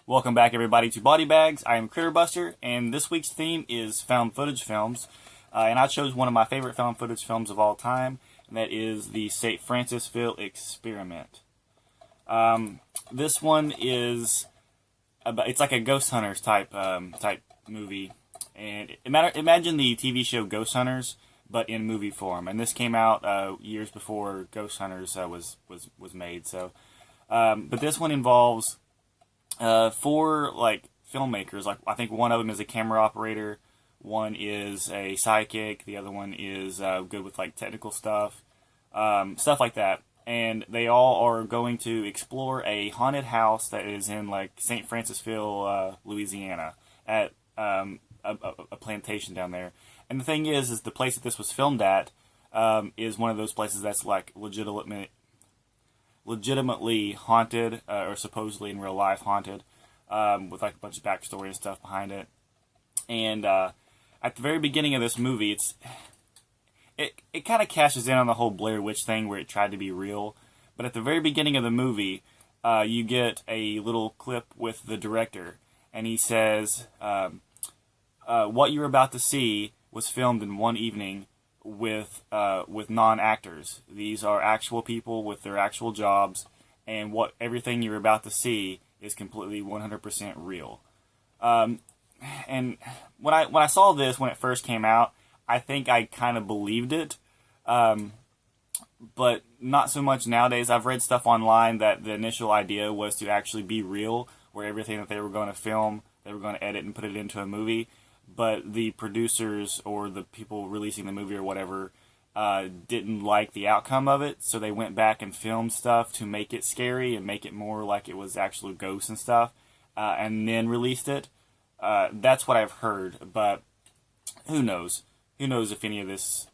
Welcome back, everybody, to Body Bags. I am Critter Buster, and this week's theme is found footage films. And I chose one of my favorite found footage films of all time, and that is the St. Francissville Experiment. This one is it's like a ghost hunters type movie, and imagine the TV show Ghost Hunters, but in movie form. And this came out years before Ghost Hunters was made. So, but this one involves four filmmakers. Like, I think one of them is a camera operator, one is a sidekick, the other one is good with technical stuff, stuff like that. And they all are going to explore a haunted house that is in St. Francissville, Louisiana, at a plantation down there. And the thing is the place that this was filmed at is one of those places that's legitimately haunted, or supposedly in real life haunted, with a bunch of backstory and stuff behind it. And at the very beginning of this movie, it kind of cashes in on the whole Blair Witch thing where it tried to be real. But at the very beginning of the movie, you get a little clip with the director, and he says, what you're about to see was filmed in one evening with non-actors. These are actual people with their actual jobs, and everything you're about to see is completely 100% real. And when I saw this when it first came out, I think I kind of believed it, but not so much nowadays. I've read stuff online that the initial idea was to actually be real, where everything that they were going to film, they were going to edit and put it into a movie. But the producers or the people releasing the movie or whatever didn't like the outcome of it, so they went back and filmed stuff to make it scary and make it more like it was actual ghosts and stuff, and then released it. That's what I've heard, but who knows? Who knows if any of this,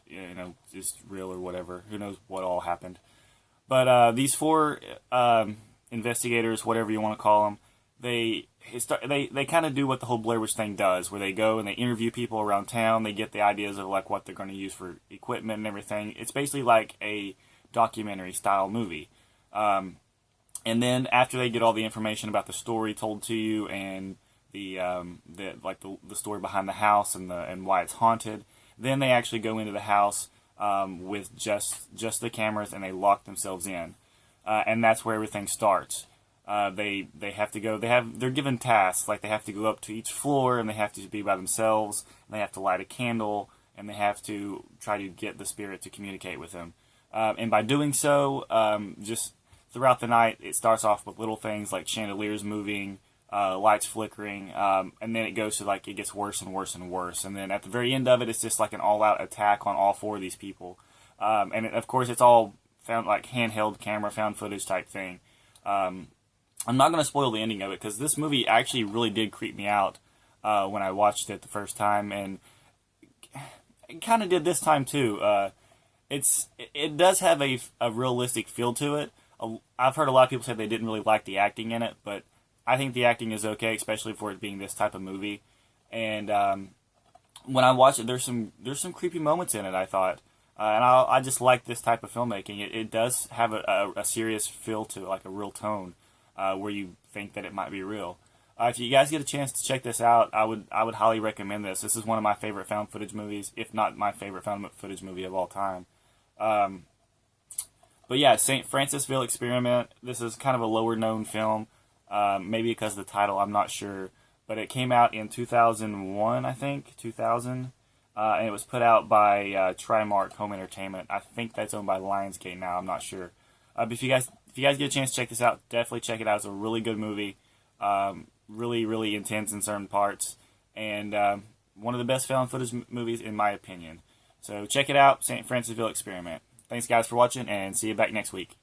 is real or whatever? Who knows what all happened? But these four investigators, whatever you want to call them, they kind of do what the whole Blair Witch thing does, where they go and they interview people around town. They get the ideas of what they're going to use for equipment and everything. It's basically like a documentary style movie. And then after they get all the information about the story told to you and the story behind the house and why it's haunted, then they actually go into the house with just the cameras, and they lock themselves in, and that's where everything starts. They have to go. They're given tasks, like they have to go up to each floor, and they have to be by themselves, and they have to light a candle, and they have to try to get the spirit to communicate with them. And by doing so, just throughout the night, it starts off with little things like chandeliers moving, lights flickering, and then it goes to it gets worse and worse and worse. And then at the very end of it, it's just like an all-out attack on all four of these people. Of course, it's all found handheld camera, found footage type thing. I'm not going to spoil the ending of it, because this movie actually really did creep me out when I watched it the first time, and it kind of did this time too. It does have a realistic feel to it. I've heard a lot of people say they didn't really like the acting in it, but I think the acting is okay, especially for it being this type of movie. And when I watched it, there's some creepy moments in it, I thought. And I just like this type of filmmaking. It does have a serious feel to it, like a real tone, where you think that it might be real. If you guys get a chance to check this out, I would highly recommend this. This is one of my favorite found footage movies, if not my favorite found footage movie of all time. But yeah, St. Francissville Experiment. This is kind of a lower known film, maybe because of the title, I'm not sure. But it came out in 2001, I think, 2000. And it was put out by Trimark Home Entertainment. I think that's owned by Lionsgate now. I'm not sure. But if you guys get a chance to check this out, definitely check it out. It's a really good movie. Really, really intense in certain parts. And one of the best found footage movies, in my opinion. So check it out, St. Francissville Experiment. Thanks, guys, for watching, and see you back next week.